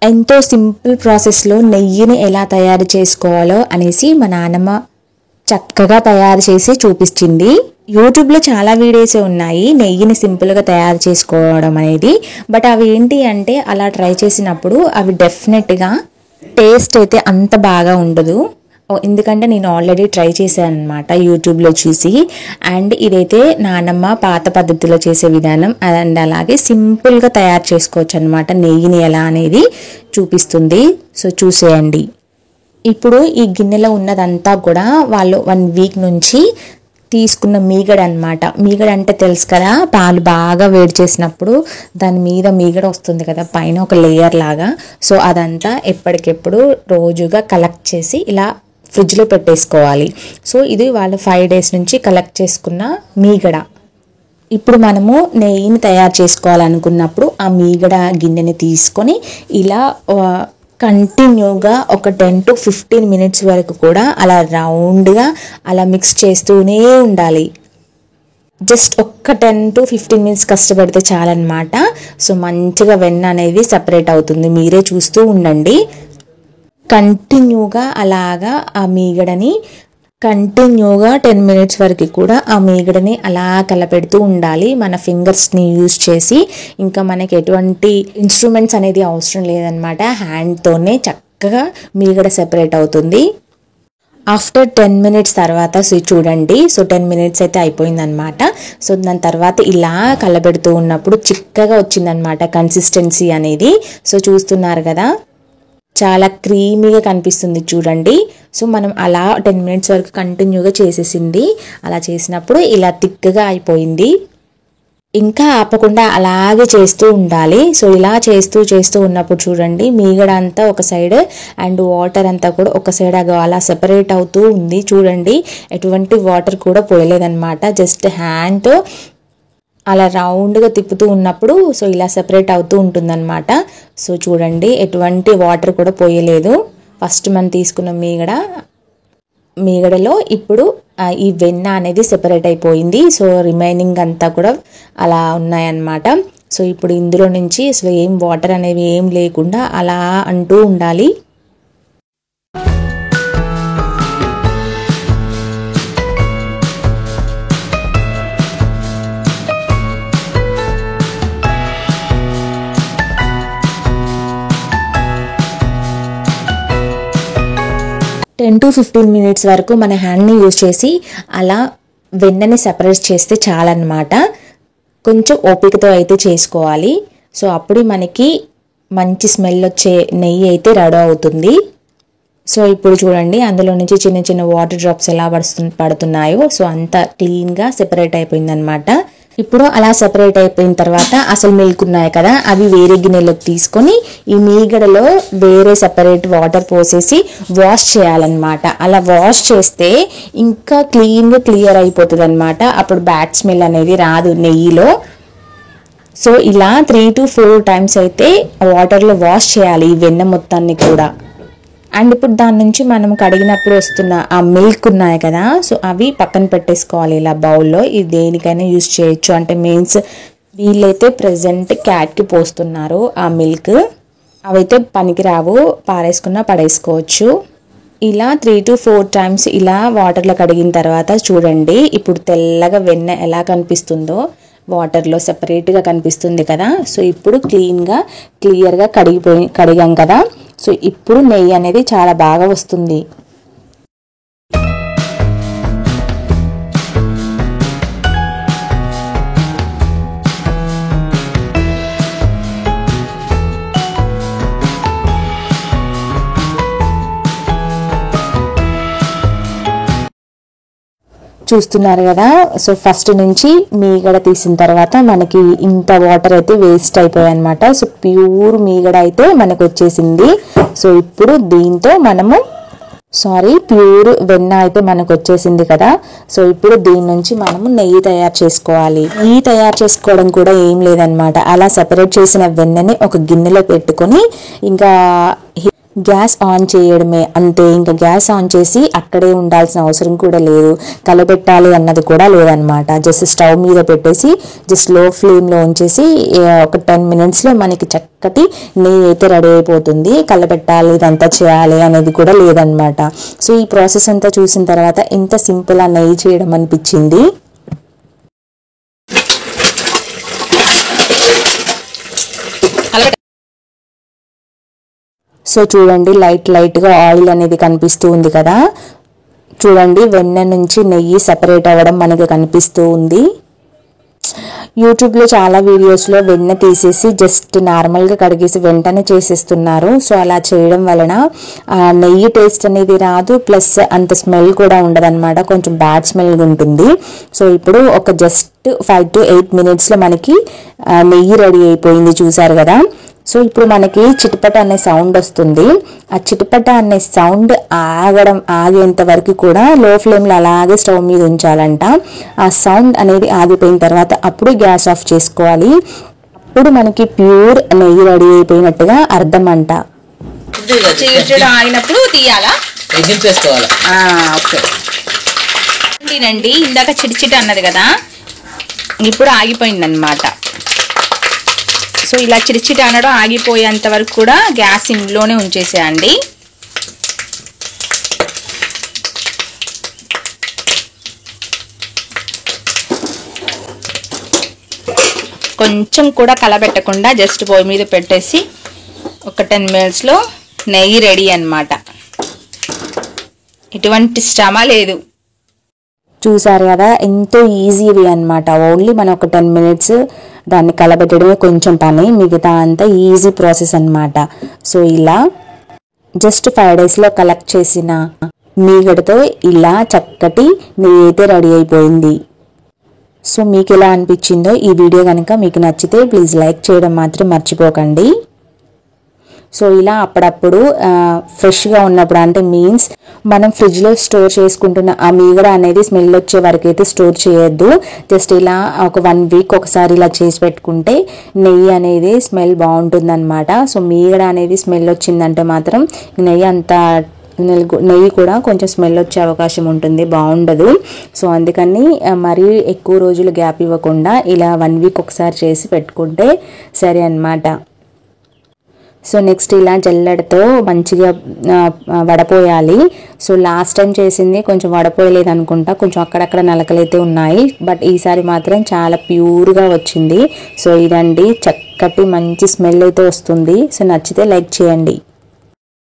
ఎంతో సింపుల్ ప్రాసెస్లో నెయ్యిని ఎలా తయారు చేసుకోవాలో అనేసి మా నాన్నమ్మ చక్కగా తయారు చేసి చూపించింది. యూట్యూబ్లో చాలా వీడియోస్ ఉన్నాయి నెయ్యిని సింపుల్గా తయారు చేసుకోవడం అనేది. బట్ అవి ఏంటి అంటే అలా ట్రై చేసినప్పుడు అవి డెఫినెట్గా టేస్ట్ అయితే అంత బాగా ఉండదు. ఎందుకంటే నేను ఆల్రెడీ ట్రై చేశాను అనమాట యూట్యూబ్లో చూసి. అండ్ ఇదైతే నానమ్మ పాత పద్ధతిలో చేసే విధానం. అండ్ అలాగే సింపుల్గా తయారు చేసుకోవచ్చు అనమాట. నెయ్యిని ఎలా అనేది చూపిస్తుంది. సో చూసేయండి. ఇప్పుడు ఈ గిన్నెలో ఉన్నదంతా కూడా వాళ్ళు 1 వీక్ నుంచి తీసుకున్న మీగడ అనమాట. మీగడ అంటే తెలుసు కదా, పాలు బాగా వేడి చేసినప్పుడు దాని మీద మీగడ వస్తుంది కదా పైన ఒక లేయర్ లాగా. సో అదంతా ఎప్పటికెప్పుడు రోజుగా కలెక్ట్ చేసి ఇలా ఫ్రిడ్జ్లో పెట్టేసుకోవాలి. సో ఇది వాళ్ళు 5 డేస్ నుంచి కలెక్ట్ చేసుకున్న మీగడ. ఇప్పుడు మనము నెయ్యిని తయారు చేసుకోవాలనుకున్నప్పుడు ఆ మీగడ గిన్నెని తీసుకొని ఇలా కంటిన్యూగా ఒక 10 to 15 మినిట్స్ వరకు కూడా అలా రౌండ్గా అలా మిక్స్ చేస్తూనే ఉండాలి. జస్ట్ ఒక్క 10 to 15 మినిట్స్ కష్టపడితే చాలన్నమాట. సో మంచిగా వెన్న అనేది సపరేట్ అవుతుంది. మీరే చూస్తూ ఉండండి. కంటిన్యూగా అలాగా ఆ మీగడని కంటిన్యూగా 10 మినిట్స్ వరకు కూడా ఆ మీగడని అలా కలపెడుతూ ఉండాలి మన ఫింగర్స్ని యూజ్ చేసి. ఇంకా మనకి ఎటువంటి ఇన్స్ట్రుమెంట్స్ అనేది అవసరం లేదనమాట. హ్యాండ్తోనే చక్కగా మీగడ సెపరేట్ అవుతుంది. ఆఫ్టర్ 10 మినిట్స్ తర్వాత చూడండి. సో 10 మినిట్స్ అయితే అయిపోయిందనమాట. సో దాని తర్వాత ఇలా కలబెడుతూ ఉన్నప్పుడు చిక్కగా వచ్చిందనమాట కన్సిస్టెన్సీ అనేది. సో చూస్తున్నారు కదా, చాలా క్రీమీగా కనిపిస్తుంది చూడండి. సో మనం అలా 10 మినిట్స్ వరకు కంటిన్యూగా చేసేసింది. అలా చేసినప్పుడు ఇలా థిక్గా అయిపోయింది. ఇంకా ఆపకుండా అలాగే చేస్తూ ఉండాలి. సో ఇలా చేస్తూ ఉన్నప్పుడు చూడండి మీగడ అంతా ఒక సైడ్ అండ్ వాటర్ అంతా కూడా ఒక సైడ్ అలా సెపరేట్ అవుతూ ఉంది. చూడండి ఎటువంటి వాటర్ కూడా పోయలేదన్నమాట. జస్ట్ హ్యాండ్తో అలా రౌండ్గా తిప్పుతూ ఉన్నప్పుడు సో ఇలా సెపరేట్ అవుతూ ఉంటుందన్నమాట. సో చూడండి ఎటువంటి వాటర్ కూడా పోయలేదు. ఫస్ట్ మనం తీసుకున్న మీగడలో ఇప్పుడు ఈ వెన్న అనేది సెపరేట్ అయిపోయింది. సో రిమైనింగ్ అంతా కూడా అలా ఉన్నాయన్నమాట. సో ఇప్పుడు ఇందులో నుంచి అసలు ఏం వాటర్ అనేవి ఏం లేకుండా అలా అంటూ ఉండాలి. టెన్ to 15 మినిట్స్ వరకు మన హ్యాండ్ని యూజ్ చేసి అలా వెన్నని సెపరేట్ చేస్తే చాలన్నమాట. కొంచెం ఓపికతో అయితే చేసుకోవాలి. సో అప్పుడు మనకి మంచి స్మెల్ వచ్చే నెయ్యి అయితే రెడీ అవుతుంది. సో ఇప్పుడు చూడండి అందులో నుంచి చిన్న చిన్న వాటర్ డ్రాప్స్ ఎలా పడుతున్నాయో. సో అంతా క్లీన్గా సెపరేట్ అయిపోయిందనమాట. ఇప్పుడు అలా సెపరేట్ అయిపోయిన తర్వాత అసలు మిల్క్ ఉన్నాయి కదా అవి వేరే గిన్నెలోకి తీసుకొని ఈ మీగడలో వేరే సెపరేట్ వాటర్ పోసేసి వాష్ చేయాలన్నమాట. అలా వాష్ చేస్తే ఇంకా క్లియర్ అయిపోతుంది అనమాట. అప్పుడు బ్యాడ్ స్మెల్ అనేది రాదు నెయ్యిలో. సో ఇలా 3 to 4 టైమ్స్ అయితే వాటర్లో వాష్ చేయాలి ఈ వెన్న మొత్తాన్ని కూడా. అండ్ ఇప్పుడు దాని నుంచి మనం కడిగినప్పుడు వస్తున్న ఆ మిల్క్ ఉన్నాయి కదా సో అవి పక్కన పెట్టేసుకోవాలి ఇలా బౌల్లో. ఇది దేనికైనా యూజ్ చేయొచ్చు. అంటే మీన్స్ వీళ్ళైతే ప్రజెంట్ క్యాట్కి పోస్తున్నారు ఆ మిల్క్. అవైతే పనికిరావు, పారేసుకున్నా పడేసుకోవచ్చు. ఇలా 3 to 4 టైమ్స్ ఇలా వాటర్లో కడిగిన తర్వాత చూడండి ఇప్పుడు తెల్లగా వెన్న ఎలా కనిపిస్తుందో వాటర్లో సెపరేట్గా కనిపిస్తుంది కదా. సో ఇప్పుడు క్లియర్గా కడిగాం కదా. సో ఇప్పుడు నెయ్యి అనేది చాలా బాగా వస్తుంది. చూస్తున్నారు కదా. సో ఫస్ట్ నుంచి మీగడ తీసిన తర్వాత మనకి ఇంత వాటర్ అయితే వేస్ట్ అయిపోయాయి అనమాట. సో ప్యూర్ మీగడ అయితే మనకు వచ్చేసింది. సో ఇప్పుడు దీంతో మనము ప్యూర్ వెన్న అయితే మనకు వచ్చేసింది కదా. సో ఇప్పుడు దీని నుంచి మనము నెయ్యి తయారు చేసుకోవాలి. నెయ్యి తయారు చేసుకోవడం కూడా ఏం లేదనమాట. అలా సెపరేట్ చేసిన వెన్నని ఒక గిన్నెలో పెట్టుకొని ఇంకా గ్యాస్ ఆన్ చేయడమే అంతే. ఇంకా గ్యాస్ ఆన్ చేసి అక్కడే ఉండాల్సిన అవసరం కూడా లేదు, కలబెట్టాలి అన్నది కూడా లేదనమాట. జస్ట్ స్టవ్ మీద పెట్టేసి జస్ట్ లో ఫ్లేమ్లో ఉంచేసి ఒక 10 minutesలో మనకి చక్కటి నెయ్యి అయితే రెడీ అయిపోతుంది. కలబెట్టాలి ఇదంతా చేయాలి అనేది కూడా లేదనమాట. సో ఈ ప్రాసెస్ అంతా చూసిన తర్వాత ఎంత సింపుల్ ఆ నెయ్యి చేయడం అనిపించింది. సో చూడండి లైట్గా ఆయిల్ అనేది కనిపిస్తూ ఉంది కదా, చూడండి వెన్న నుంచి నెయ్యి సెపరేట్ అవ్వడం మనకి కనిపిస్తూ ఉంది. యూట్యూబ్లో చాలా వీడియోస్లో వెన్న తీసేసి జస్ట్ నార్మల్గా కడిగేసి వెంటనే చేసేస్తున్నారు. సో అలా చేయడం వలన నెయ్యి టేస్ట్ అనేది రాదు, ప్లస్ అంత స్మెల్ కూడా ఉండదన్నమాట, కొంచెం బ్యాడ్ స్మెల్ ఉంటుంది. సో ఇప్పుడు ఒక జస్ట్ 5 to 8 minutesలో మనకి నెయ్యి రెడీ అయిపోయింది, చూసారు కదా. సో ఇప్పుడు మనకి చిటపట అనే సౌండ్ వస్తుంది. ఆ చిటపట అనే సౌండ్ ఆగేంత వరకు కూడా లో ఫ్లేమ్లో అలాగే స్టవ్ మీద ఉంచాలంట. ఆ సౌండ్ అనేది ఆగిపోయిన తర్వాత అప్పుడు గ్యాస్ ఆఫ్ చేసుకోవాలి. అప్పుడు మనకి ప్యూర్ నెయ్యి రెడీ అయిపోయినట్టుగా అర్థం అంట. ఆగినప్పుడు తీయాలా, ఓకే ఇందాక చిటిచిట అన్నది కదా, ఇప్పుడు ఆగిపోయింది అనమాట. సో ఇలా చిరిచిట అనడం ఆగిపోయేంత వరకు కూడా గ్యాస్ ఇంట్లోనే ఉంచేసేయండి. కొంచెం కూడా కలబెట్టకుండా జస్ట్ పొయ్యి మీద పెట్టేసి ఒక 10 minutesలో నెయ్యి రెడీ అన్నమాట. ఎటువంటి శ్రమ లేదు. చూసారు కదా ఎంతో ఈజీవి అనమాట. ఓన్లీ మనం ఒక 10 minutes దాన్ని కలబెట్టడమే కొంచెం పని, మిగతా అంతా ఈజీ ప్రాసెస్ అనమాట. సో ఇలా జస్ట్ 5 daysలో కలెక్ట్ చేసిన మీగడతో ఇలా చక్కటి నెయ్యి అయితే రెడీ అయిపోయింది. సో మీకు ఎలా అనిపించిందో ఈ వీడియో కనుక మీకు నచ్చితే ప్లీజ్ లైక్ చేయడం మాత్రం మర్చిపోకండి. సో ఇలా అప్పుడప్పుడు ఫ్రెష్గా ఉన్నప్పుడు, అంటే మీన్స్ మనం ఫ్రిడ్జ్లో స్టోర్ చేసుకుంటున్న ఆ మీగడ అనేది స్మెల్ వచ్చే వరకు అయితే స్టోర్ చేయొద్దు. జస్ట్ ఇలా ఒక 1 week ఒకసారి ఇలా చేసి పెట్టుకుంటే నెయ్యి అనేది స్మెల్ బాగుంటుందన్నమాట. సో మీగడ అనేది స్మెల్ వచ్చిందంటే మాత్రం నెయ్యి కూడా కొంచెం స్మెల్ వచ్చే అవకాశం ఉంటుంది, బాగుండదు. సో అందుకని మరీ ఎక్కువ రోజులు గ్యాప్ ఇవ్వకుండా ఇలా 1 week ఒకసారి చేసి పెట్టుకుంటే సరే అన్నమాట. సో నెక్స్ట్ ఇలా జల్లెడతో మంచిగా వడపోయాలి. సో లాస్ట్ టైం చేసింది కొంచెం వడపోయలేదు అనుకుంటా, కొంచెం అక్కడక్కడ నలకలైతే ఉన్నాయి, బట్ ఈసారి మాత్రం చాలా ప్యూర్గా వచ్చింది. సో ఇదండి చక్కటి మంచి స్మెల్ అయితే వస్తుంది. సో నచ్చితే లైక్ చేయండి.